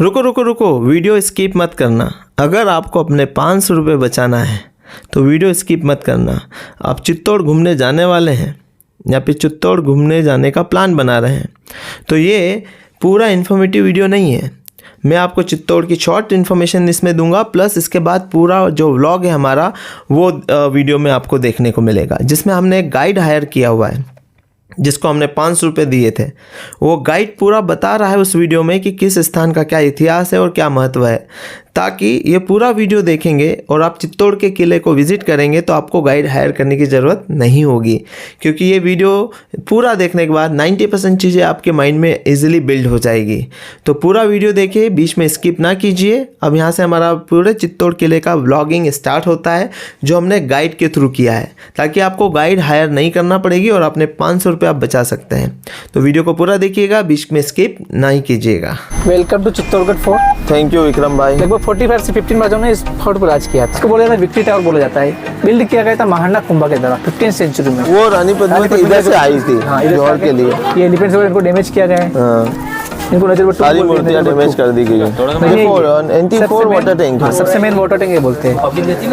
रुको रुको रुको, वीडियो स्किप मत करना। अगर आपको अपने 500 रुपये बचाना है तो वीडियो स्किप मत करना। आप चित्तौड़ घूमने जाने वाले हैं या फिर चित्तौड़ घूमने जाने का प्लान बना रहे हैं तो ये पूरा इन्फॉर्मेटिव वीडियो नहीं है। मैं आपको चित्तौड़ की शॉर्ट इन्फॉर्मेशन इसमें दूंगा, प्लस इसके बाद पूरा जो व्लॉग है हमारा वो वीडियो में आपको देखने को मिलेगा, जिसमें हमने एक गाइड हायर किया हुआ है जिसको हमने 500 रुपये दिए थे। वो गाइड पूरा बता रहा है उस वीडियो में कि किस स्थान का क्या इतिहास है और क्या महत्व है, ताकि ये पूरा वीडियो देखेंगे और आप चित्तौड़ के किले को विज़िट करेंगे तो आपको गाइड हायर करने की ज़रूरत नहीं होगी, क्योंकि ये वीडियो पूरा देखने के बाद 90% चीज़ें आपके माइंड में इजीली बिल्ड हो जाएगी। तो पूरा वीडियो देखिए, बीच में स्किप ना कीजिए। अब यहाँ से हमारा पूरे चित्तौड़ किले का व्लॉगिंग स्टार्ट होता है जो हमने गाइड के थ्रू किया है, ताकि आपको गाइड हायर नहीं करना पड़ेगी और अपने 500 रुपये आप बचा सकते हैं। तो वीडियो को पूरा देखिएगा, बीच में स्किप ना ही कीजिएगा। Welcome to Chittorgarh fort. Thank you Vikram भाई। लगभग 45 से 15 राजाओं ने इस फोर्ट पर राज किया था। इसको बोला जाता है विक्ट्री टावर बोला जाता है। बिल्ड किया गया था महाराणा कुंभा के द्वारा 15th सेंचुरी में। वो रानी पद्मावती इधर से आई थी जौहर के लिए। ये एलिफेंट्स वगैरह इनको डैमेज किया गया है। इनको नजर सारी मूर्तियां डैमेज कर दी गई है। 94 वाटर टैंक है, सबसे मेन वाटर टैंक ये बोलते हैं।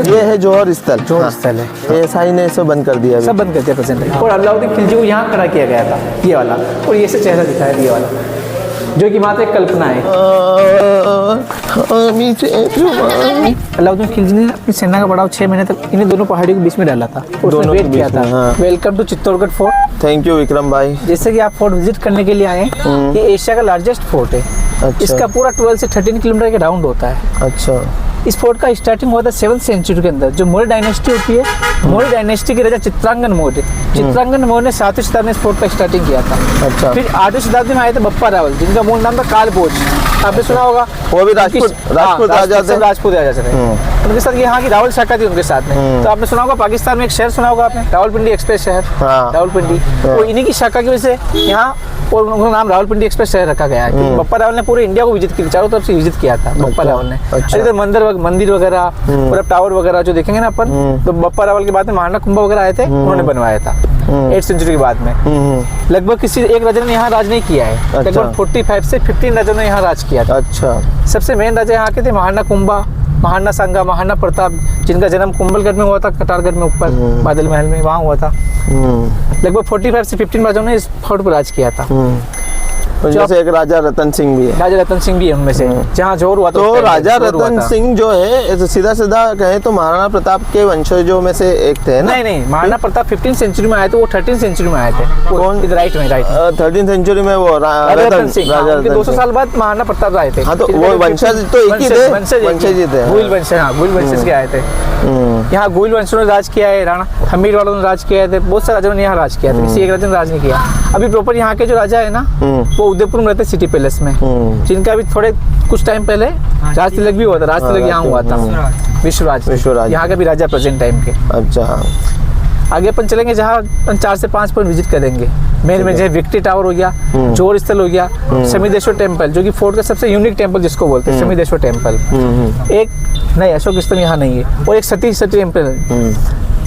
ये है जौहर स्थल। जौहर स्थल है। ये साई ने इसे बंद कर दिया, सब बंद कर दिया प्रेजेंट। और अलाउद्दीन खिलजी को यहाँ खड़ा किया गया था, ये वाला, और ये से चेहरा दिखाया ये वाला, जो कि मात्र एक कल्पना है। अलाउद्दीन खिलजी ने अपनी सेना का बढ़ाव 6 महीने तक इन्हीं दोनों पहाड़ियों के बीच में डाला था, उसने वेट किया था। Welcome to Chittorgarh fort. Thank you Vikram भाई। जैसे कि आप फोर्ट विजिट करने के लिए आए, ये एशिया का लार्जेस्ट फोर्ट है। अच्छा। इसका पूरा 12 से 13 किलोमीटर के राउंड होता है। अच्छा। इस फोर्ट का स्टार्टिंग हुआ था 7th सेंचुरी के अंदर। जो मौर्य डायनेस्टी होती है, मौर्य डायनेस्टी के राजा चित्रांगन मौर्य, चित्रांगन मौर्य ने 7वीं शताब्दी में इस फोर्ट का स्टार्टिंग किया था। अच्छा। फिर 8वीं शताब्दी में आए थे बप्पा रावल, जिनका मूल नाम था कालभोज। आपने सुना होगा, वो भी राजपूत राजा थे। राजपूत राजा थे। उनके साथ यहाँ की रावल शाखा थी उनके साथ में। तो आपने सुना होगा पाकिस्तान में एक शहर सुना होगा आपने, रावलपिंडी एक्सप्रेस शहर। रावलपिंडी, तो इन्हीं की शाखा की वजह से यहाँ और उनका नाम रावलपिंडी एक्सप्रेस शहर रखा गया है। बप्पा रावल ने पूरे इंडिया को विजिट किया, चारों तरफ से विजिट किया था बप्पा रावल ने। इधर मंदिर वगैरह और टावर वगैरह जो देखेंगे ना अपन, तो बप्पा रावल के बाद में महाराणा कुंभा वगैरह आए थे, उन्होंने बनवाया था 8th सेंचुरी के बाद में। लगभग किसी एक राजा ने यहाँ राज नहीं किया है। लगभग 45 से 15 राजाओं ने यहाँ राज किया था। अच्छा। सबसे मेन राजा यहाँ के थे महाराणा कुंभा, महाराणा सांगा, महाराणा प्रताप, जिनका जन्म कुंभलगढ़ में हुआ था, कटारगढ़ में ऊपर बादल महल में, वहाँ हुआ था। लगभग 45 से 15 राजाओं ने इस फोर्ट पर राज किया था। जैसे एक राजा रतन सिंह भी है। राजा रतन सिंह भी है उनमें से, जहाँ जोर हुआ था। तो राजा रतन सिंह जो है सीधा कहें तो महाराणा प्रताप के वंशजों में से एक थे ना? नहीं, महाराणा प्रताप 15th सेंचुरी में आए थे, वो 13th सेंचुरी में आए थे। कौन? राइट में 13th सेंचुरी में वो रतन सिंह, 200 साल बाद महाराणा प्रताप आए थे। हाँ, तो वो वंशज तो एक ही थे, वंशज ही थे। गुइल वंश, हाँ, गुइल वंशज के आए थे। यहाँ गुइल वंशों ने राज किया है, राणा हमीर वालों ने राज किया है, बहुत सारे राजाओं ने यहाँ राज किया था, किसी एक राजा ने राज नहीं किया। अभी प्रॉपर यहाँ के जो राजा है ना, वो उदयपुर में रहते सिटी पैलेस में, जिनका अभी थोड़े कुछ टाइम पहले राज तिलक भी हुआ था। राज तिलक यहाँ हुआ था, विश्वराज यहाँ का भी राजा प्रेजेंट टाइम के। अच्छा। आगे अपन चलेंगे, जहाँ 4 से 5 पॉइंट विजिट करेंगे। मेन में जैसे विक्ट्री टावर हो गया, जौहर स्थल हो गया, शमीदेश्वर टेम्पल, जो कि फोर्ट का सबसे यूनिक टेम्पल जिसको बोलते हैं, शमीदेश्वर टेम्पल। एक नहीं, अशोक स्तंभ यहाँ नहीं है, और एक सती टेम्पल।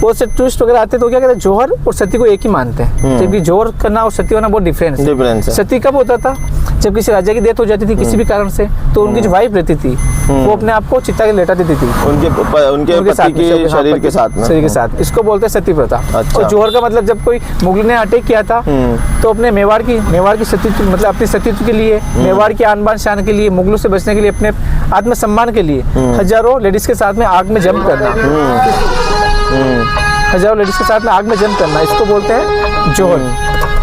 बहुत से टूरिस्ट वगैरह आते तो क्या कहते हैं, जौहर और सती को एक ही मानते हैं, जबकि जौहर करना और सती होना बहुत डिफरेंस है। सती कब होता था? जब किसी राजा की डेथ हो जाती थी किसी भी कारण से, तो उनकी जो वाइफ रहती थी वो अपने आप को चिता के लेटा देती थी उनके पति के शरीर के साथ। इसको बोलते हैं सती प्रथा। और जौहर का मतलब, जब कोई मुगल ने अटैक किया था तो अपने मेवाड़ की सतीत्व, मतलब अपने सतीत्व के लिए, मेवाड़ की आन बान शान के लिए, मुगलों से बचने के लिए, अपने आत्मसम्मान के लिए हजारों लेडीज के साथ में आग में जंप करना, हजारों लेडीज के साथ में आग में जंप करना, इसको बोलते हैं जौहर।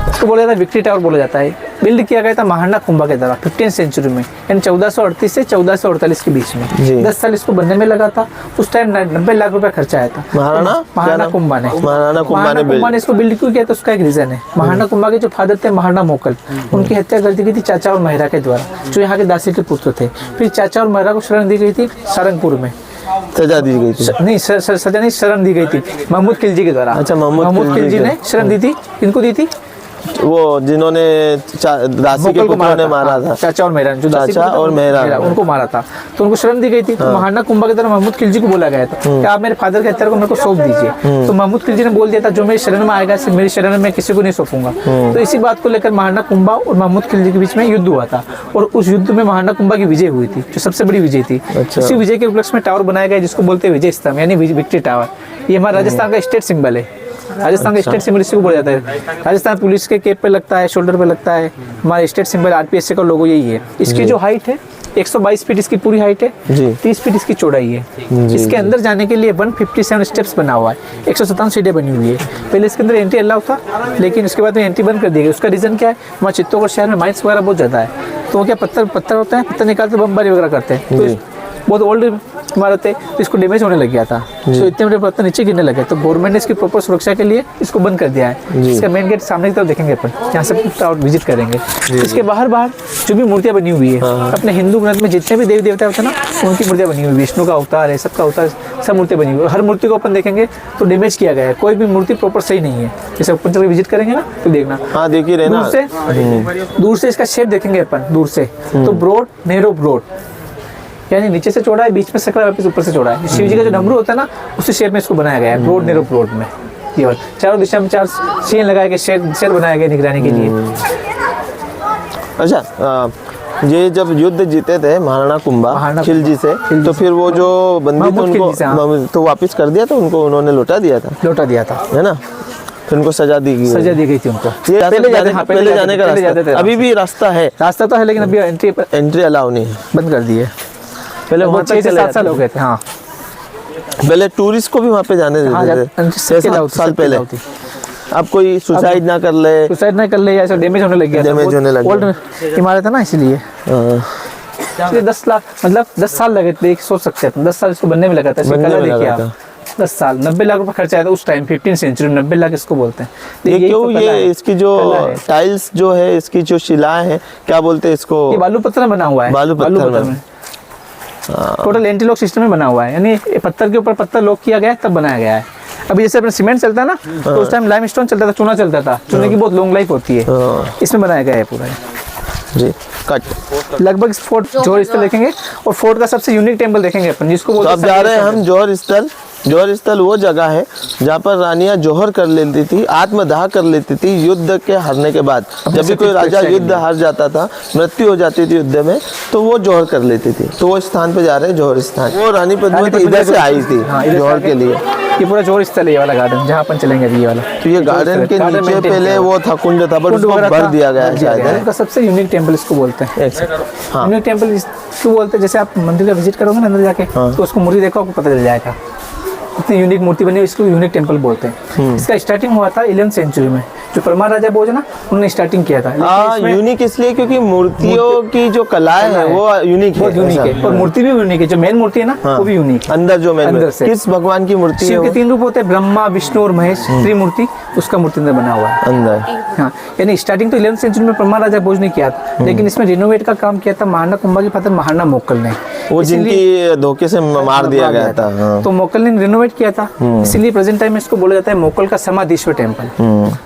इसको बोला जाता है विक्ट्री टावर बोला जाता है। बिल्ड किया गया था महाराणा कुंभा के द्वारा 15th सेंचुरी में, यानी 1438 से 1448 के बीच में। 10 साल इसको बनने में लगा था। उस टाइम 90 लाख रुपए खर्चा आया था महाराणा कुंभा ने इसको बिल्ड क्यों किया था, उसका एक रीजन है। महाराणा कुंभा के जो फादर थे महाराणा मोकल, उनकी हत्या कर दी गई थी चाचा और महिरा के द्वारा, जो यहाँ के दासी के पुत्र थे। फिर चाचा और महिरा को शरण दी गई थी सारंगपुर में, सजा दी गई थी। नहीं, सजा नहीं, शरण दी गई थी महमूद खिलजी के द्वारा। अच्छा, महमूद खिलजी ने शरण दी थी। किनको दी थी? वो जिन्होंने दासी के पुत्रों ने मारा था, चाचा और मेहरान, जो दासी चाचा पुत्र और मेहरान उनको मारा था, तो उनको शरण दी गई थी। तो महाराणा कुंभा की तरह महमूद खिलजी को बोला गया था कि आप मेरे फादर के हत्यारे को मेरे को सौंप दीजिए। तो महमूद खिलजी ने बोल दिया था, जो मेरी शरण में आएगा मेरी शरण में किसी को नहीं सौंपूंगा। तो इसी बात को लेकर महाराणा कुंभा और महमूद खिलजी के बीच में युद्ध हुआ था, और उस युद्ध में महाराणा कुंभा की विजय हुई थी, जो सबसे बड़ी विजय थी। इसी विजय के उपलक्ष्य में टावर बनाया गया जिसको बोलते हैं विजय स्तंभ, यानी विक्ट्री टावर। ये हमारा राजस्थान का स्टेट सिंबल है। राजस्थान का स्टेट सिंबल इसी को बोला जाता है। राजस्थान पुलिस के कैप पे लगता है, शोल्डर पे लगता है। हमारा स्टेट सिंबल आरपीएससी का लोगो यही है। इसकी जो हाइट है 122 फीट इसकी पूरी हाइट है, 30 फीट इसकी चौड़ाई है। इसके अंदर जाने के लिए 157 स्टेप्स बना हुआ है, 157 सीटें बनी हुई है। पहले इसके अंदर एंट्री अलाउ था, लेकिन उसके बाद में एंट्री बंद कर दी गई। उसका रीज़न क्या है, हमारे चित्तौड़गढ़ शहर में माइंस वगैरह बहुत ज़्यादा है, तो वो क्या पत्थर होते हैं, पत्थर निकालते बमबारी वगैरह करते हैं। तो बहुत ओल्ड इमारत है, तो इसको डैमेज होने लग गया था, तो इतने बड़े पत्थर नीचे गिरने लगे। तो गवर्नमेंट ने इसकी प्रॉपर सुरक्षा के लिए इसको बंद कर दिया है। इसका मेन गेट सामने की तरफ देखेंगे अपन, यहाँ से टावर विजिट करेंगे। इसके बाहर जो भी मूर्तियाँ बनी हुई है, अपने हिंदू ग्रंथ में जितने भी देवी देवता होते हैं ना, उनकी मूर्तियाँ बनी हुई है। विष्णु का अवतार है, सबका अवतार, सब मूर्तियाँ बनी हुई है। हर मूर्ति को अपन देखेंगे तो डैमेज किया गया है, कोई भी मूर्ति प्रॉपर सही नहीं है। जैसे अपन जब विजिट करेंगे ना तो देखना, हाँ देखिए रहना, दूर से इसका शेप देखेंगे अपन, दूर से तो ब्रॉड, नैरो ब्रॉड, यानी नीचे से चौड़ा है, बीच में सकरा, वापस ऊपर से चौड़ा है। शिव जी का जो डमरू होता है ना, उसी शेप में इसको बनाया गया है, ब्रॉड नैरो ब्रॉड में। ये चारों दिशा में 4 सीन लगाए गए, शेर बनाया गया निगरानी के लिए। अच्छा, ये जब युद्ध जीते थे महाराणा कुंभा खिलजी से, तो फिर वो जो बंदी थे उनको तो वापस कर दिया था, उनको उन्होंने लौटा दिया था, है ना? फिर उनको सजा दी गई थी उनको। ये पहले जाने का रास्ता, अभी भी रास्ता तो है, लेकिन अभी एंट्री अलाउ नहीं है, बंद कर दी है। पहले वहाँ 6 से 7 साल हो गए थे। हाँ, पहले टूरिस्ट को भी वहाँ पे जाने देते थे 6-7 साल पहले। अब कोई सुसाइड ना कर ले या ऐसा डैमेज होने लग गया, ओल्ड इमारत है ना, इसलिए 10 लाख मतलब 10 साल लगे थे, सोच सकते हैं 10 साल इसको बनने में लगा था। 10 साल 90 लाख रुपए खर्चा आया था उस टाइम, 15 सेंचुरी 90 लाख इसको बोलते हैं। ये क्यों, ये इसकी जो टाइल्स जो है, इसकी जो शिलाएं हैं, क्या बोलते हैं इसको, ये बालू पत्थर में बना हुआ है, बालू पत्थर में टोटल एंटी लॉक सिस्टम में बना हुआ है, यानी पत्थर के ऊपर पत्थर लॉक किया गया है तब बनाया गया है। अभी जैसे अपना सीमेंट चलता है ना, तो उस टाइम लाइमस्टोन चलता था, चूना चलता था, चूने की बहुत लॉन्ग लाइफ होती है, इसमें बनाया गया है पूरा जी। कट लगभग फोर्ट जौहर स्थल देखेंगे, और फोर्ट का सबसे यूनिक टेम्पल देखेंगे अपन, जिसको बोलते हैं। तो अब जा रहे हैं हम जौहर स्थल। जौहर स्थल वो जगह है जहाँ पर रानियां जौहर कर लेती थी, आत्मदाह कर लेती थी युद्ध के हारने के बाद। जब भी कोई राजा युद्ध हार जाता था, मृत्यु हो जाती थी युद्ध में, तो वो जौहर कर लेती थी। तो वो स्थान पे जा रहे हैं, जौहर स्थान। वो रानी पद्मावती इधर से आई थी जौहर के लिए। ये पूरा जौहर स्थल है, ये वाला गार्डन जहाँ अपन चलेंगे अभी, ये वाला। तो ये गार्डन के नीचे पहले वो था, कुंड था, बट उसको भर दिया गया है शायद। उनका सबसे यूनिक टेम्पल इसको बोलते हैं। यूनिक टेम्पल इसको बोलते हैं, जैसे आप मंदिर का विजिट करोगे ना अंदर जाके, तो उसको मूर्ति देखो, आपको पता चल जाएगा इतनी यूनिक मूर्ति बनी है, इसको यूनिक टेम्पल बोलते हैं। इसका स्टार्टिंग हुआ था 11th सेंचुरी में, जो परमार राजा भोज ना, उन्होंने स्टार्टिंग किया था। यूनिक इसलिए क्योंकि मूर्तियों की जो कलाएं है वो यूनिक है, और मूर्ति भी यूनिक है। जो मेन मूर्ति है ना, वो भी यूनिक है। अंदर जो मेन किस भगवान की मूर्ति है? शिव के 3 रूप होते हैं, ब्रह्मा, विष्णु और महेश, त्रिमूर्ति, उसका मूर्ति अंदर बना हुआ है अंदर। हाँ, यानी स्टार्टिंग तो 11th सेंचुरी में परमार राजा भोज ने किया था, लेकिन इसमें रिनोवेट का काम किया था महाराणा कुंभा के फादर महाराणा मोक्कल ने, वो जिनकी धोखे से मार दिया गया था। तो मोक्कल ने रिनोवेट किया था, इसलिए प्रेजेंट टाइम में इसको बोला जाता है मोक्कल का समाधीश्वर टेम्पल।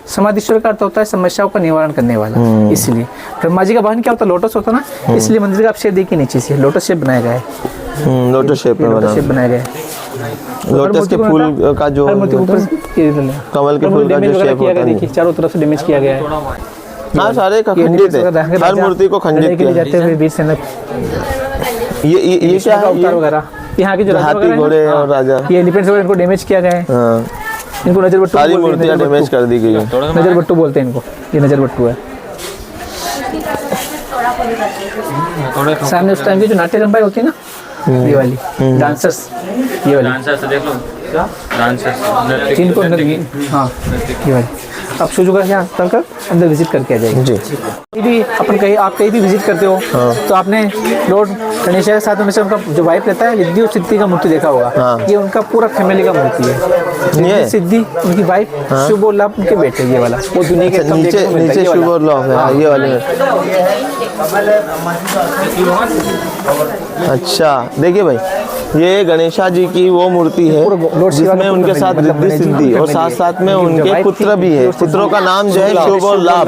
समाधीश्वर का अर्थ होता है समस्याओं का निवारण करने वाला। इसलिए ब्रह्मा जी का वाहन क्या होता है, लोटस होता ना, इसलिए मंदिर का आप शेप देखिए नीचे से लोटस शेप बनाया गया है। लोटस शेप बनाया गया है। लोटस के फूल का जो कमल के फूल का जो शेप होता है, देखिए चारों तरफ से डैमेज किया गया है। हाँ, सारे का खंडित है, हर मूर्ति को खंडित किया जाते हुए वीर सेना। ये क्या है वगैरह, यहाँ के जो हाथी घोड़े और राजा, ये एलिफेंट्स वगैरह इनको डैमेज किया गया है। इनको नजर बट्टू, सारी मूर्तियां डैमेज कर दी गई है। नजर बट्टू बोलते हैं इनको, ये नजर बट्टू है। सामने उस टाइम की जो नाट्य रंबाई होती है ना, ये वाली डांसर्स, ये वाली डांसर्स देख लो, डांसर्स जिनको हाँ ये वाली। आप शुरू कर यहाँ चलकर अंदर विजिट करके आ जाएंगे जी। कहीं भी अपन आप कहीं भी विजिट करते हो, तो आपने लॉर्ड गणेश के साथ में से उनका जो वाइफ रहता है रिद्धि और सिद्धि का मूर्ति देखा होगा। ये उनका पूरा फैमिली का मूर्ति है। सिद्धि उनकी वाइफ, शुभ और लाभ उनके बेटे, ये वाला वो दुनिया के नीचे शुभ और लाभ है, ये वाले। अच्छा देखिए भाई, ये गणेशा जी की वो मूर्ति है जिसमें उनके साथ रिद्धि सिद्धि और साथ साथ में उनके पुत्र भी है। पुत्रों का नाम जो है शुभ और लाभ।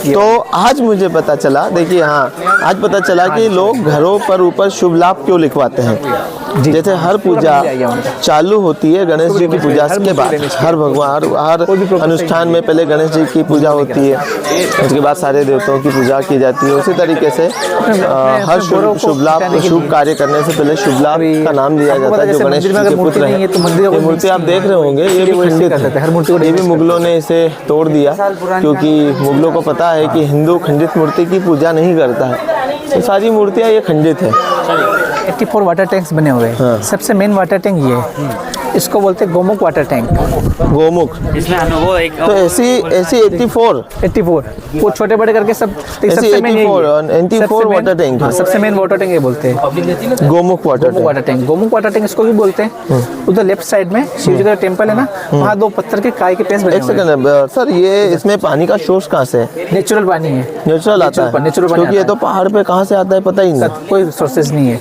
तो आज मुझे पता चला, देखिए हाँ, आज पता चला कि लोग घरों पर ऊपर शुभ लाभ क्यों लिखवाते हैं। जैसे हर पूजा चालू होती है गणेश जी की पूजा के बाद, हर भगवान हर अनुष्ठान में पहले गणेश जी की पूजा होती है, उसके बाद सारे देवताओं की पूजा की जाती है। उसी तरीके से हर शुभ लाभ शुभ कार्य करने से पहले शुभ लाभ का नाम दिया जाता है जो गणेश जी के पुत्र हैं। ये मूर्ति आप देख रहे होंगे, ये भी खंडित है, ये भी मुगलों ने इसे तोड़ दिया क्योंकि मुगलों को पता है कि हिंदू खंडित मूर्ति की पूजा नहीं करता है, तो सारी मूर्तियाँ ये खंडित है। 84 वाटर टैंक्स बने हुए हैं। हाँ। सबसे मेन वाटर टैंक ये है, इसको बोलते हैं गोमुख वाटर टैंक। गोमुख, इसमें वो एक तो ऐसी 84 वो छोटे बड़े करके सब ऐसी 84 वाटर टैंक है। सबसे मेन वाटर टैंक ये बोलते हैं Gomukh water tank. Gomukh water tank इसको भी बोलते हैं। उधर लेफ्ट साइड में शिव जी का टेम्पल है ना, वहाँ 2 पत्थर के काय के पेड़ बने एक हुए हैं। सेकंड सर, ये इसमें पानी का सोर्स कहाँ से है? नेचुरल पानी है, नेचुरल आता है, नेचुरल पानी क्योंकि ये आता तो पहाड़ पे कहाँ से आता है पता ही नहीं, कोई सोर्सेज नहीं है।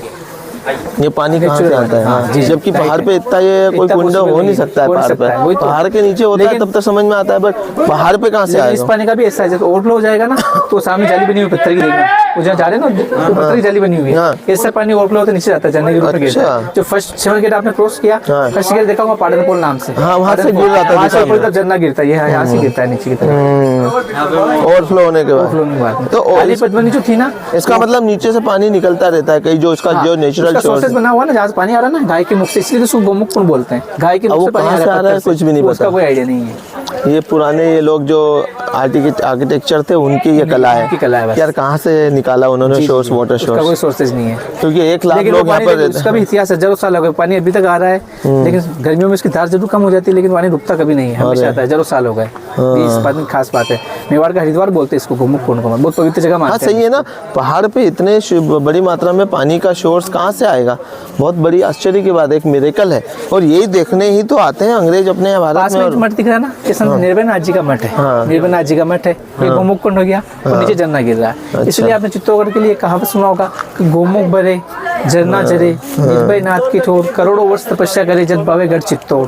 ये पानी कहाँ से आता है। हाँ, जबकि पहाड़ पे इतना ये कोई कुंड हो नहीं सकता है पहाड़ पे, पहाड़ के नीचे होता है तब तो समझ में आता है, बट पहाड़ पे कहाँ से इस आएगा? पानी का भी ऐसा है, जब ओवरफ्लो हो जाएगा ना तो सामने जाली बनी हुई पत्थर की देखना, वो जहाँ जा रहे हैं ना तो पत्थर की जाली बनी हुई है, हाँ। इससे पानी ओवरफ्लो होकर नीचे जाता है, झरने के रूप में गिरता है। अच्छा। जो फर्स्ट 7 गेट आपने क्रॉस किया, हाँ। फर्स्ट गेट देखा होगा पाटनपुर नाम से, हाँ, वहाँ से गिर जाता है, वहाँ से दिखा ऊपर तक झरना गिरता है, ये यहाँ से गिरता है नीचे की तरफ। ओवरफ्लो होने के बाद तो काली पद्मनी जो थी ना, इसका मतलब नीचे से पानी निकलता रहता है कहीं, जो इसका जो नेचुरल सोर्सेज बना हुआ ना, जहाँ से पानी आ रहा है ना गाय के मुख से, इसलिए तो गोमुख कुंड बोलते हैं। गाय के मुख से पानी आ रहा है, कुछ भी नहीं उसका पता। कोई आइडिया नहीं है। ये पुराने ये लोग जो आर्किटेक्चर थे उनकी ये कला है, उनकी कला है बस। यार कहाँ से निकाला उन्होंने सोर्स, वाटर उसका सोर्स, कोई सोर्सेज नहीं है, क्योंकि 1 लाख लेकिन लोग वो यहाँ पानी पर रहते उसका भी इतिहास है। जरूर साल हो गए, पानी अभी तक आ रहा है, लेकिन गर्मियों में इसकी धार जरूर कम हो जाती है, लेकिन पानी रुकता कभी नहीं है, हमेशा आता है। जरूर साल हो गए, इस बात में खास बात है। मेवाड़ का हरिद्वार बोलते हैं इसको, गोमुख कुंड को बहुत पवित्र जगह हाँ मानते हैं। सही है ना, पहाड़ पे इतने बड़ी मात्रा में पानी का सोर्स कहाँ से आएगा? बहुत बड़ी आश्चर्य की बात है, एक मिरेकल है, और यही देखने ही तो आते हैं अंग्रेज अपने भारत पास में। में मठ दिख रहा है ना, ये संत निर्भयनाथ जी का मठ है। निर्भयनाथ जी का मठ है, ये गोमुख कुंड हो गया और नीचे झरना गिर रहा है। इसलिए आपने चित्तौड़गढ़ के लिए कहावत सुना होगा कि गोमुख भरे झरना जरे, निर्भयनाथ की ठोर, करोड़ों वर्ष तपस्या करे जन पावे गढ़ चित्तौड़,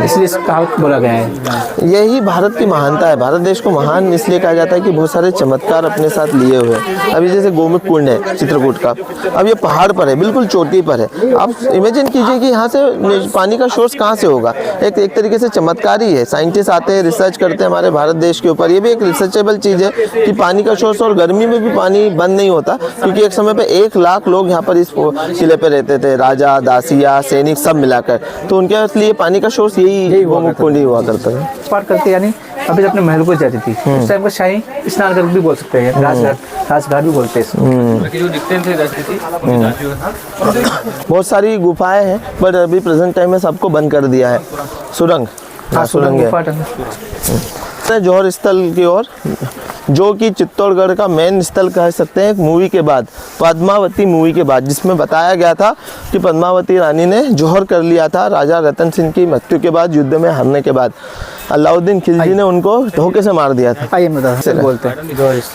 इसलिए इस कहावत बोला गया है। यही भारत की महानता है। भारत देश को महान इसलिए कहा जाता है कि बहुत सारे चमत्कार अपने साथ लिए हुए हैं। अभी जैसे गोमुख कुंड है चित्रकूट का, अब ये पहाड़ पर है, बिल्कुल चोटी पर है। आप इमेजिन कीजिए कि यहाँ से पानी का सोर्स कहाँ से होगा। एक तरीके से चमत्कार ही है। साइंटिस्ट आते हैं, रिसर्च करते हैं हमारे भारत देश के ऊपर, ये भी एक रिसर्चेबल चीज़ है कि पानी का सोर्स, और गर्मी में भी पानी बंद नहीं होता, क्योंकि एक समय पे 1 लाख लोग यहाँ पर इस किले पे रहते थे, राजा, दासिया, सैनिक सब मिलाकर, तो उनके लिए पानी का सोर्स यही गोमुख कुंड ही हुआ करता है। पार करते यानी अभी अपने महल को जाती थी, उस टाइम को शाही स्नान कर भी बोल सकते हैं, राजघाट भी बोलते हैं। बहुत सारी गुफाएं हैं, बट अभी प्रेजेंट टाइम में सबको बंद कर दिया है। सुरंग, सुरंग है जौहर स्थल की ओर, जो कि चित्तौड़गढ़ का मेन स्थल कह सकते हैं। एक मूवी के बाद, पद्मावती मूवी के बाद, जिसमें बताया गया था कि पद्मावती रानी ने जौहर कर लिया था राजा रतन सिंह की मृत्यु के बाद, युद्ध में हारने के बाद अलाउद्दीन खिलजी ने उनको धोखे से मार दिया था। आइए मैं बोलते हैं।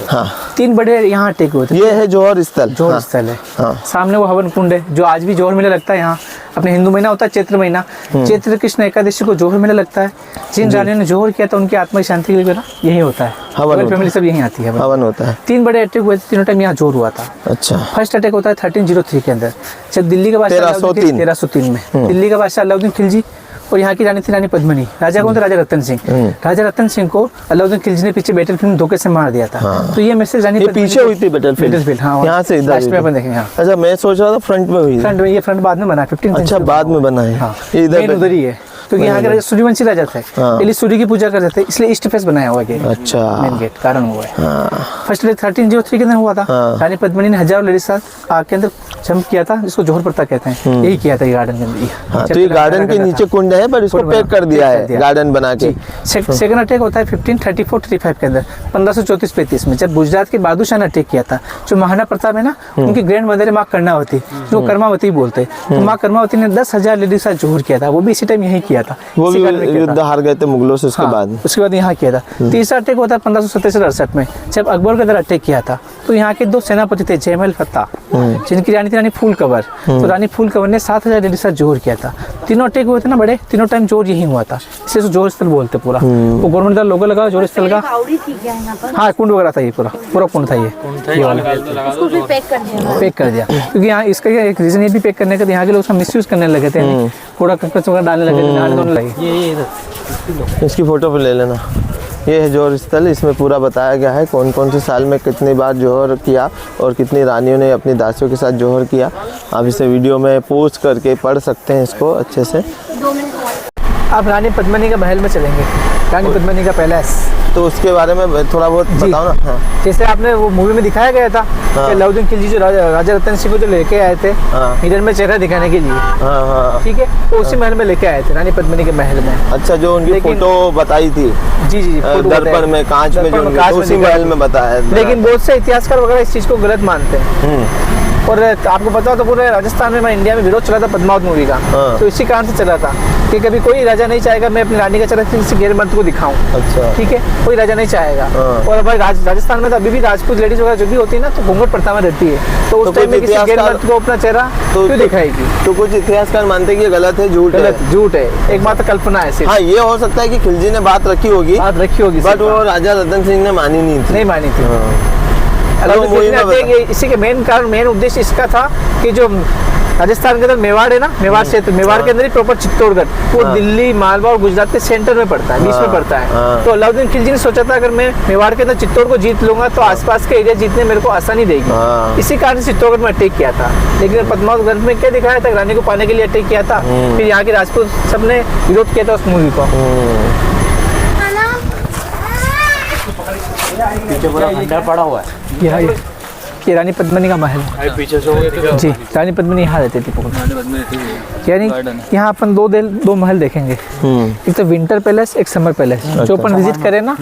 हाँ, 3 बड़े यहाँ टेक हुए थे। ये है जौहर स्थल। जौहर स्थल है। हाँ। सामने वो हवन कुंड है, जो आज भी जौहर मेला लगता है यहाँ। अपने हिंदू महीना होता है चैत्र महीना, चैत्र कृष्ण एकादशी को जौहर मेला लगता है। जिन रानियों ने जौहर किया था उनकी आत्मा की शांति के लिए ना यही होता है, हवन फैमिली सब यहीं आती है। हवन होता है। 3 बड़े अटैक हुए थे, तीनों टाइम यहाँ जोर हुआ था। अच्छा। फर्स्ट अटैक होता है 1303 के अंदर, जब दिल्ली का बादशाह 1303 में दिल्ली का बादशाह अलाउद्दीन खिलजी और यहाँ की रानी थी रानी पद्मिनी। राजा कौन थे? राजा रतन सिंह। राजा रतन सिंह को अलाउद्दीन खिलजी ने पीछे बैटलफील्ड में धोखे से मार दिया था। तो ये मैसेज रानी पीछे हुई थी बैटलफील्ड, हाँ, यहाँ से इधर में अपन देखेंगे। अच्छा, मैं सोच रहा था फ्रंट में हुई। फ्रंट में, ये फ्रंट बाद में बना 15। अच्छा, बाद में बना है। हाँ, इधर उधर ही है, क्योंकि यहाँ के राजा सूर्यवंशी राजा थे, पहले सूर्य की पूजा करते थे, इसलिए ईस्ट फेस बनाया हुआ है। अच्छा, मेन गेट कारण हुआ है। फर्स्ट डे 1303 के अंदर हुआ था। रानी पद्मिनी ने हजारों लेडीज साथ आग के अंदर जंप किया था, जिसको जौहर प्रथा कहते हैं। यही किया था ये गार्डन के अंदर। तो ये गार्डन के नीचे कुंड है, पर इसको पैक कर दिया है गार्डन बना के। सेकंड अटैक होता है 1534-35 के अंदर, 1534-35 में, जब गुजरात के बादशाह ने अटैक किया था। जो महाराणा प्रताप है ना, उनकी ग्रैंड मदर है माँ कर्णावती, जो कर्मावती बोलते हैं। तो माँ कर्मावती ने 10,000 लेडीज साथ जौहर किया था, वो भी इसी टाइम यही किया। किया था। वो इसी भी कारण में किया युद्ध था। हार गए थे मुगलों से उसके हाँ, बाद। उसके बाद यहाँ किया था। तीसरा अटैक हुआ था 1567-68 में, जब अकबर के अंदर अटैक किया था। तो यहाँ के 2 सेनापति थे, जयमल फत्ता, जिनकी रानी थी रानी फूल कंवर। तो रानी फूल कंवर ने 7000 डेली साथ जोहर किया था। तीनों अटैक हुए थे ना बड़े, तीनों टाइम जोहर यही हुआ था, इसे जोहर स्थल बोलते पूरा। वो गवर्नमेंट का लोगो लगा जोहर स्थल का। हाँ, कुंड वगैरह था, ये पूरा कुंड था ये वाला। उसको भी पैक कर दिया। क्योंकि यहाँ इसका एक रीजन ये भी पैक करने का, यहाँ के लोग उसका मिसयूज करने लगे थे, कूड़ा कचरा वगैरह डालने लगे थे, डालने दोनों लगे। इसकी फोटो पे ले लेना। ये है जोहर स्थल, इसमें पूरा बताया गया है कौन कौन से साल में कितनी बार जोहर किया और कितनी रानियों ने अपनी दासियों के साथ जोहर किया। आप इसे वीडियो में पोस्ट करके पढ़ सकते हैं इसको अच्छे से। आप रानी पद्मिनी का महल में चलेंगे, रानी पद्मिनी का पैलेस। तो उसके बारे में थोड़ा बहुत बताओ ना। हाँ। जैसे आपने वो मूवी में दिखाया गया था कि अलाउद्दीन खिलजी जो राजा रतन सिंह को जो लेके आए थे मिरर में चेहरा दिखाने के लिए, हाँ। ठीक है, तो उसी महल में लेके आए थे, रानी पद्मिनी के महल में। अच्छा, जो उनकी फोटो बताई थी जी दर्पण में, कांच में, जो तो उसी महल में बताया। लेकिन बहुत से इतिहासकार वगैरह इस चीज़ को गलत मानते हैं। और आपको पता हो तो पूरे राजस्थान में इंडिया में विरोध चला था पद्मावत मूवी का। तो इसी कारण से चला था कि कभी कोई राजा नहीं चाहेगा मैं अपनी रानी का चरित्र किसी गैर मर्द को दिखाऊं। अच्छा, ठीक है, कोई राजा नहीं चाहेगा। और भाई राजस्थान में तो अभी भी राजपूत लेडीज वगैरह जो भी होती है ना, तो घूंघट प्रथा में रहती है, तो उस टाइम में किसी गैर मर्द को अपना चेहरा क्यों दिखाएगी? तो कुछ इतिहासकार मानते हैं कि ये गलत है, झूठ है, एकमात्र कल्पना है सिर्फ। हाँ, ये हो सकता है कि खिलजी ने बात रखी होगी, बट वो राजा रतन सिंह ने मानी नहीं मानी थी। इसी के मेन उद्देश्य इसका था कि जो राजस्थान के अंदर मेवाड़ है ना, मेवाड़ क्षेत्र, मेवाड़ के अंदर ही प्रॉपर चित्तौड़गढ़, वो दिल्ली, मालवा और गुजरात के सेंटर में पड़ता है, बीच में पड़ता है। तो अलाउद्दीन खिलजी ने सोचा था अगर मैं मेवाड़ के अंदर चित्तौड़ को जीत लूंगा तो आसपास के एरिया जीतने मेरे को आसानी देगी। इसी कारण से चित्तौड़गढ़ में अटैक किया था। लेकिन पद्मावत ग्रंथ में क्या दिखाया था, रानी को पाने के लिए अटैक किया था। फिर यहाँ के राजपूत सबने विरोध किया था उस मूवी को। पीछे पूरा खंडर पड़ा हुआ है। ये रानी पद्मिनी का महल पीछे से जी, रानी पद्मिनी यहाँ रहती थी। यानी यहाँ अपन दो महल देखेंगे, एक तो विंटर पैलेस, एक समर पैलेस। जो अपन विजिट करें ना,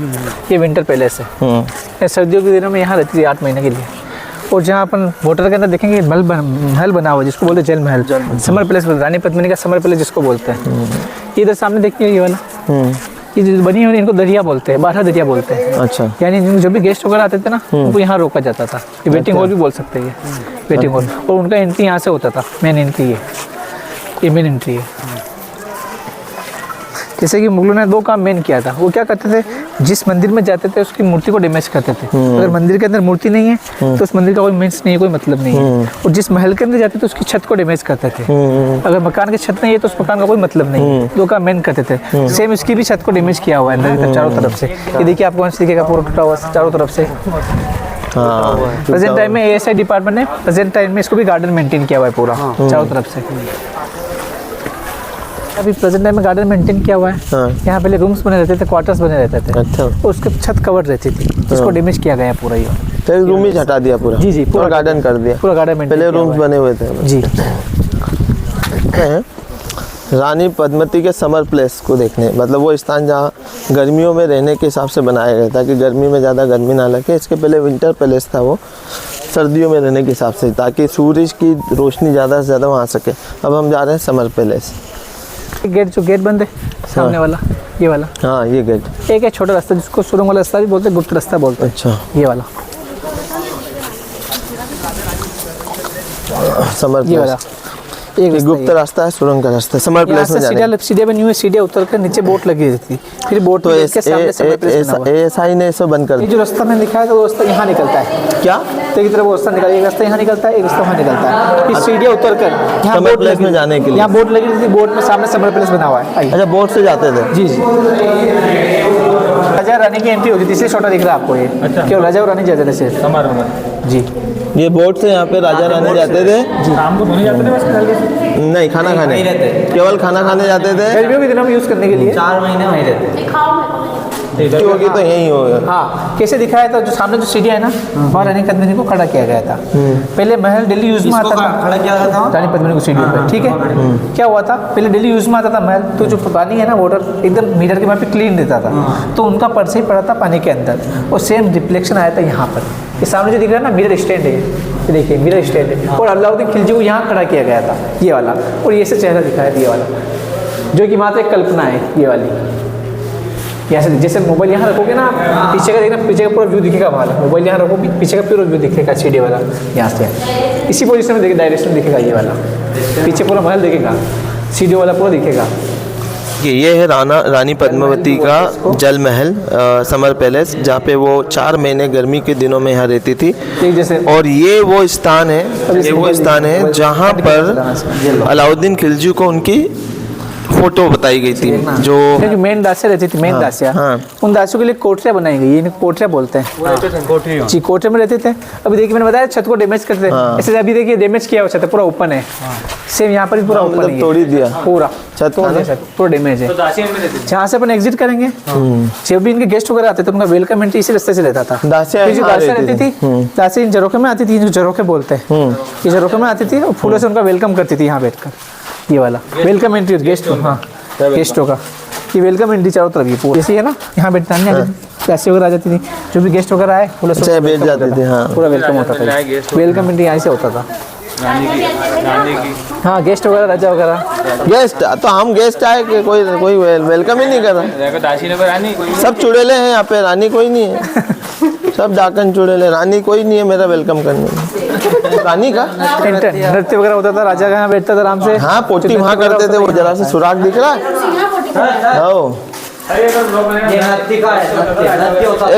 ये विंटर पैलेस है। सर्दियों के दिनों में यहाँ रहती थी 8 महीने के लिए। और जहाँ अपन होटल के अंदर देखेंगे महल बना हुआ जिसको बोलते हैं जल महल, समर पैलेस, रानी पद्मिनी का समर पैलेस जिसको बोलते हैं। इधर सामने देखिए ये वाला, ये जो बनी हुई इनको दरिया बोलते हैं, 12 दरिया बोलते हैं। अच्छा, यानी जो भी गेस्ट वगैरह आते थे ना, उनको यहाँ रोका जाता था। ये वेटिंग हॉल भी बोल सकते हैं, वेटिंग हॉल। और उनका एंट्री यहाँ से होता था, मेन एंट्री है, ये मेन एंट्री है। जैसे कि मुगलों ने 2 काम मेन किया था। वो क्या करते थे, जिस मंदिर में जाते थे उसकी मूर्ति को डैमेज करते थे। अगर मंदिर के अंदर मूर्ति नहीं है तो उस मंदिर का कोई मीन्स नहीं है, कोई मतलब नहीं है। और जिस महल के अंदर जाते थे उसकी छत को डैमेज करते थे। अगर मकान की छत नहीं है तो उस मकान का कोई मतलब नहीं है। 2 काम मेन करते थे। सेम इसकी भी छत को डैमेज किया हुआ है अंदर की चारों तरफ से। ये देखिए आपको दिखेगा पूरा टूटा हुआ चारों तरफ से। प्रेजेंट टाइम में ASI डिपार्टमेंट ने प्रेजेंट टाइम में इसको भी गार्डन मेंटेन किया हुआ है पूरा चारों तरफ से। अभी प्रेजेंट टाइम में गार्डन मेंटेन किया हुआ है। यहाँ पहले रूम्स बने रहते थे, क्वार्टर्स बने रहते थे। अच्छा, उसके छत कवर रहती थी, उसको डैमेज किया गया पूरा। ये तो रूम ही हटा दिया पूरा। जी, पूरा गार्डन कर दिया, पूरा गार्डन पहले रूम्स बने हुए थे। जी, रानी पद्मती के समर प्लेस को देखने, मतलब वो स्थान जहाँ गर्मियों में रहने के हिसाब से बनाया गया था कि गर्मी में ज़्यादा गर्मी ना लगे। इसके पहले विंटर पैलेस था, वो सर्दियों में रहने के हिसाब से, ताकि सूरज की रोशनी ज़्यादा से ज़्यादा वहाँ आ सके। अब हम जा रहे हैं समर पैलेस। जो गेट बंद है सामने वाला, ये वाला। हाँ, ये गेट। एक है छोटा रास्ता जिसको सुरंग वाला रास्ता भी बोलते हैं, गुप्त रास्ता बोलते हैं। अच्छा, ये वाला समर प्लेस, एक गुप्त रास्ता है, सुरंग का रास्ता, समर प्लेस में जाने। सीढ़ियाँ बनी हुई, सीढ़ियाँ उतर कर नीचे बोट लगी रहती थी। फिर बोट तो ASI ने इसे बंद कर दिया। जो रास्ता मैंने दिखाया था वो रास्ता यहाँ निकलता है। क्या? तो एक तरफ वो रास्ता निकलता है, एक रास्ता यहाँ निकलता है, एक रास्ता वहाँ निकलता है। फिर सीढ़ियाँ उतर कर यहाँ समर प्लेस में जाने के लिए, यहाँ बोट लगी थी, बोट में सामने समर प्लेस बना हुआ है। अच्छा, बोट से जाते थे? जी। राजा रानी की एंट्री होती थी, इसलिए छोटा दिख रहा है आपको ये। अच्छा, क्यों राजा और रानी जाते थे सिर्फ समर में। जी, ये बोट से यहाँ पे राजा रानी जाते थे। शाम को धोने जाते थे बस, नहीं खाना खाने, केवल खाना खाने जाते थे। गर्मियों के दिनों में यूज करने के लिए 4 महीने वहीं रहते। होगी तो यही होगा। हाँ, कैसे दिखाया था, जो सामने जो सीढ़ियाँ है ना, वहाँ रानी पद्मिनी को खड़ा किया गया था। पहले महल दिल्ली यूज में आता था, खड़ा किया गया था रानी पद्मिनी को सीढ़ियों पे। ठीक है, क्या हुआ था, पहले दिल्ली यूज में आता था महल, तो जो पानी है ना वाटर एकदम मीटर के वहाँ पे क्लीन रहता था, तो उनका पर्स ही पड़ा था पानी के अंदर, और सेम रिफ्लेक्शन आया था यहाँ पर। ये सामने जो दिख रहा है ना, मिरर स्टैंड है, ये देखिए मिरर स्टैंड है। और अलाउद्दीन खिलजी को यहाँ खड़ा किया गया था, ये वाला, और ये से चेहरा दिखाया था, ये वाला। जो कि मात्र एक कल्पना है ये वाली। यहाँ से जैसे मोबाइल यहाँ रखोगे ना, पीछे का देखना, पीछे का पूरा व्यू दिखेगा बाहर। मोबाइल यहाँ रखोगे, पीछे का पूरा व्यू दिखेगा सीढ़ी वाला यहाँ से। इसी पोजीशन में देखिए, डायरेक्शन दिखेगा ये वाला, पीछे पूरा महल दिखेगा, सीढ़ी वाला पूरा दिखेगा। ये है रानी पद्मावती का जल महल, समर पैलेस, जहाँ पे वो 4 महीने गर्मी के दिनों में यहाँ रहती थी। जैसे और ये वो स्थान है जहाँ पर अलाउद्दीन खिलजी को उनकी फोटो बताई गई थी। जो मेन दासिया रहती थी, मेन दासिया, उन दासियों के लिए कोठरियाँ बनाई गई, इन्हें कोठरियाँ बोलते हैं जी। कोठरे में रहते थे। अभी देखिए मैंने बताया छत को डैमेज करते थे, ऐसे अभी देखिए डैमेज किया हुआ छत पूरा ओपन है, सेम यहाँ पर भी पूरा ओपन है, तोड़ी दिया पूरा छत पूरा डैमेज है। जहाँ से अपन एग्जिट करेंगे, जब भी इनके गेस्ट वगैरह आते थे उनका वेलकम एंट्री इसी रास्ते से रहता था। दासिया रहती थी, दासिया इन झरोखे में आती थी, झरोखे बोलते हैं, ये झरोखे में आती थी और फूलों से उनका वेलकम करती थी यहाँ बैठकर। ये वाला वेलकम एंट्री गेस्ट, हाँ गेस्टों का ये वेलकम एंट्री चारों तरफ ये पूरा जैसे है ना, यहाँ बैठना नहीं आती थी, पैसे वगैरह आ जाती थी, जो भी गेस्ट वगैरह आए फूलों से बैठ जाते थे, हाँ पूरा वेलकम होता था। वेलकम एंट्री यहाँ से होता था। हाँ गेस्ट वगैरह, राजा वगैरह, गेस्ट तो हम गेस्ट आए कि कोई वेलकम ही नहीं कर रहा। सब चुड़ैले हैं यहाँ पे, रानी कोई नहीं है, सब डाकन चुड़ैले, रानी कोई नहीं है मेरा वेलकम करने में। रानी का नृत्य वगैरह होता था, राजा यहाँ बैठता था आराम से। हाँ पोटी वहाँ करते थे, वो जरा से सुराग दिख रहा है। एक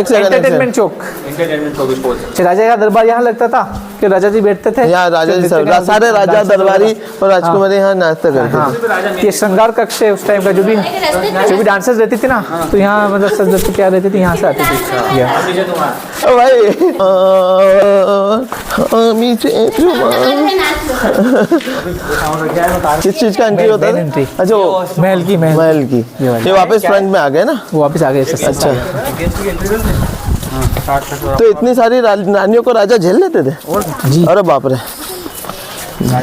सेकंड, एंटरटेनमेंट चौक, राजा का दरबार यहाँ लगता था कि राजा जी बैठते थे यहाँ, राजा जी सारे राजा दरबारी और राजकुमारी यहाँ नाश्ता करते थे। ये श्रृंगार कक्ष है उस टाइम का, जो भी डांसर्स रहती थी ना, तो यहाँ मतलब सज क्या रहती थी, यहाँ से आती थी भाई। किस चीज का एंट्री होता है? अच्छा महल की ये वापस फ्रंट में आ गए ना, वापस आ गए। अच्छा तो इतनी सारी रानियों को राजा झेल लेते थे जी? अरे बाप रे। हाँ।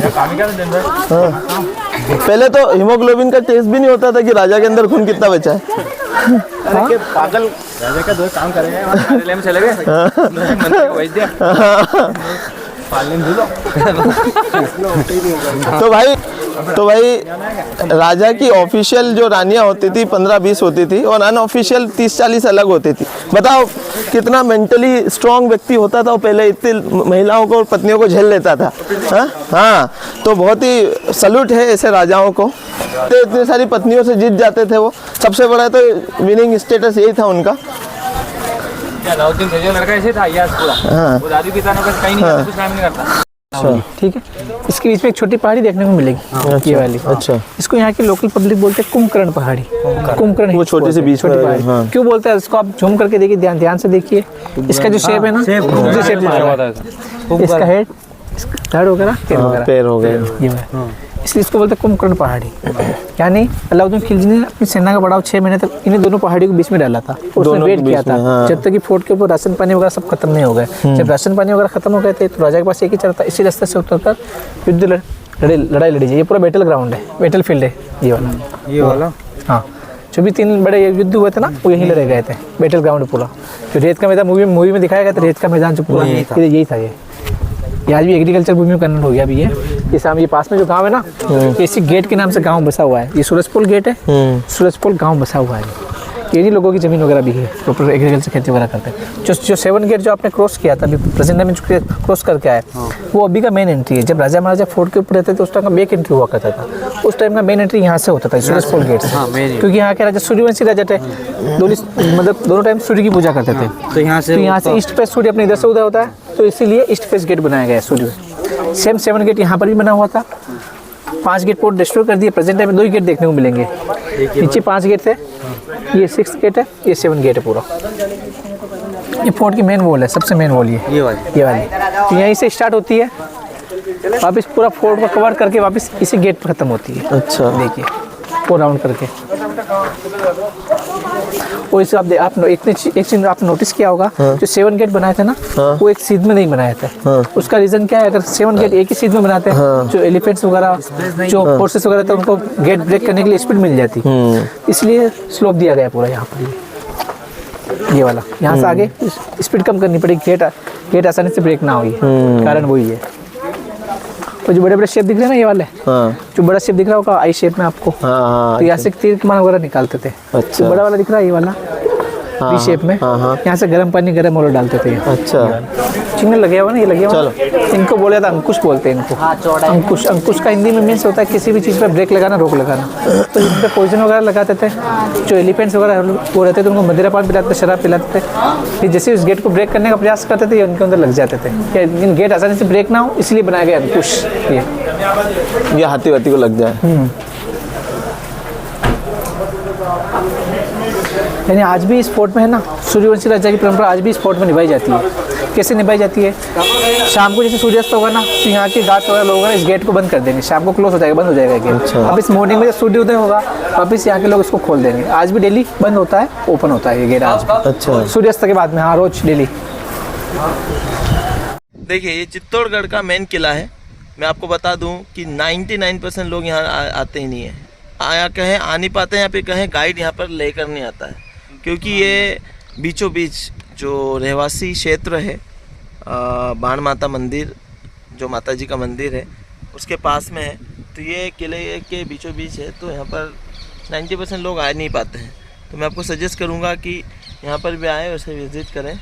पहले तो हीमोग्लोबिन का टेस्ट भी नहीं होता था कि राजा के अंदर खून कितना बचा है। अरे पागल, राजा का 2 काम करेंगे में चले गए, तो भाई राजा की ऑफिशियल जो रानियां होती थी 15-20 होती थी और अनऑफिशियल 30-40 अलग होती थी। बताओ कितना मेंटली स्ट्रांग व्यक्ति होता था वो, पहले इतनी महिलाओं को और पत्नियों को झेल लेता था। हाँ तो बहुत ही सल्यूट है ऐसे राजाओं को, तो इतनी सारी पत्नियों से जीत जाते थे वो। सबसे बड़ा तो विनिंग स्टेटस यही था उनका। अलाउद्दीन खिलजी लड़का ऐसे था यार पूरा, वो दादी पिता ने कहीं नहीं, कुछ काम नहीं करता। ठीक है, इसके बीच में एक छोटी पहाड़ी देखने को मिलेगी, ये वाली। अच्छा, इसको यहाँ की लोकल पब्लिक बोलते हैं कुंभकर्ण पहाड़ी। कुंभकर्ण वो छोटी सी बीच में पहाड़ी क्यों बोलते हैं इसको, आप झूम करके देखिए, ध्यान से देखिए, इसका जो शेप है ना, इसका हेड, धड़ वगैरह, पैर हो गए, इसलिए इसको बोलते हैं कुंभकर्ण पहाड़ी। यानी अलाउद्दीन खिलजी ने अपनी सेना का बढ़ाव 6 महीने तक इन्हें दोनों पहाड़ियों के बीच में डाला था, उसने वेट किया था जब तक कि फोर्ट के ऊपर राशन पानी वगैरह सब खत्म नहीं हो गए। जब राशन पानी वगैरह खत्म हो गए थे तो राजा के पास एक ही चलता, इसी रास्ते से उतरकर युद्ध लड़ाई लड़ी जाए। ये पूरा बैटल ग्राउंड है, बैटल फील्ड है ये वाला। हाँ, जो भी 3 बड़े युद्ध हुए थे ना वो यहीं लड़े गए थे, बैटल ग्राउंड पूरा। जो रेत का मैदान मूवी में दिखाया गया था, रेत का मैदान जो पूरा यही था। ये आज भी एग्रीकल्चर भूमि में कन्वर्ट हो गया अभी ये सामने, ये पास में जो गांव है ना, इसी गेट के नाम से गांव बसा हुआ है। ये सूरजपुर गेट है, सूरजपुर गांव बसा हुआ है। ये नहीं लोगों की ज़मीन वगैरह भी है, प्रॉपर एग्रीकल्चर खेती वगैरह करते हैं। जो 7 गेट जो आपने क्रॉस किया था अभी प्रेजेंट में क्रॉस करके आए, वो अभी का मेन एंट्री है। जब राजा महाराजा फोर्ट के ऊपर रहते थे उस टाइम का बैक एंट्री हुआ करता था। उस टाइम का मेन एंट्री यहाँ से होता था, सूरजपुर गेट से, क्योंकि यहाँ के राजा सूर्यवंशी राजा थे, मतलब दोनों टाइम सूर्य की पूजा करते थे। तो यहाँ से ईस्ट पे सूर्य अपने इधर से उदय होता है, तो इसीलिए ईस्ट फेस गेट बनाया गया है सूर्य। सेम 7 गेट यहाँ पर भी बना हुआ था। 5 गेट पोर्ट डिस्ट्रॉय कर दिए, प्रेजेंट टाइम में 2 ही गेट देखने को मिलेंगे। नीचे 5 गेट थे, ये 6 गेट है, ये 7 गेट है पूरा। ये फोर्ट की मेन वॉल है, सबसे मेन वॉल ये वाली। तो यहीं से स्टार्ट होती है, वापस पूरा फोर्ट को कवर करके वापस इसी गेट पर खत्म होती है। अच्छा, देखिए पूरा राउंड करके। और इसे आप एक चीज आप नोटिस किया होगा, जो 7 गेट बनाए थे ना, वो एक सीध में नहीं बनाए थे। उसका रीजन क्या है, अगर 7 गेट एक ही सीध में बनाते हैं, जो एलिफेंट्स वगैरह, जो फोर्सेस वगैरह थे, उनको गेट ब्रेक करने के लिए स्पीड मिल जाती, इसलिए स्लोप दिया गया पूरा यहाँ पर। ये वाला यहाँ से आगे स्पीड कम करनी पड़ेगी, गेट आसानी से ब्रेक ना हुई, कारण वही है। वो जो बड़े बड़े शेप दिख रहे हैं ना ये वाले, हाँ जो बड़ा शेप दिख रहा होगा आई शेप में आपको, हाँ तो यहाँ से तीर कमान वगैरह निकालते थे। अच्छा। जो बड़ा वाला दिख रहा है ये वाला हाँ, वी शेप में, हाँ हाँ यहाँ से गर्म पानी गर्म और डालते थे। अच्छा चिंगल लगे हुआ ना, ये लगे हुआ। चलो। इनको बोला जाता अंकुश बोलते हैं इनको। अंकुश, अंकुश का हिंदी में मीन्स होता है किसी भी चीज़ पर ब्रेक लगाना, रोक लगाना। तो इन पर पॉइजन वगैरह लगाते थे। जो एलिफेंट्स वगैरह वो रहते थे उनको मदिरा पान पिलाते थे, शराब पिलाते थे। फिर जैसे उस गेट को ब्रेक करने का प्रयास करते थे उनके अंदर लग जाते थे। या इन गेट आसानी से ब्रेक ना हो इसलिए बनाया गया अंकुश। ये हाथी वाथी को लग जाए। यानी आज भी इस फोर्ट में है ना, सूर्यवंशी राजा की परंपरा आज भी इस फोर्ट में निभाई जाती है। कैसे निभाई जाती है? शाम को जैसे सूर्यास्त होगा ना तो यहाँ के गार्ड वगैरह लोग इस गेट को बंद कर देंगे, शाम को क्लोज हो जाएगा, बंद हो जाएगा गेट। अच्छा। अब इस मॉर्निंग में जब सूर्योदय होगा वापस यहाँ के लोग इसको खोल देंगे। आज भी डेली बंद होता है, ओपन होता है ये गेट आज भी। अच्छा। सूर्यास्त के बाद में, हाँ रोज डेली। देखिए ये चित्तौड़गढ़ का मेन किला है। मैं आपको बता दूं कि 99% लोग यहाँ आते ही नहीं है। आया कहें आ नहीं पाते हैं, या फिर कहें गाइड यहाँ पर लेकर नहीं आता है, क्योंकि ये बीचों बीच जो रहवासी क्षेत्र है, बाण माता मंदिर जो माता जी का मंदिर है उसके पास में है। तो ये किले के बीचों बीच है, तो यहाँ पर 90% लोग आ नहीं पाते हैं। तो मैं आपको सजेस्ट करूँगा कि यहाँ पर भी आए और उसे विज़िट करें।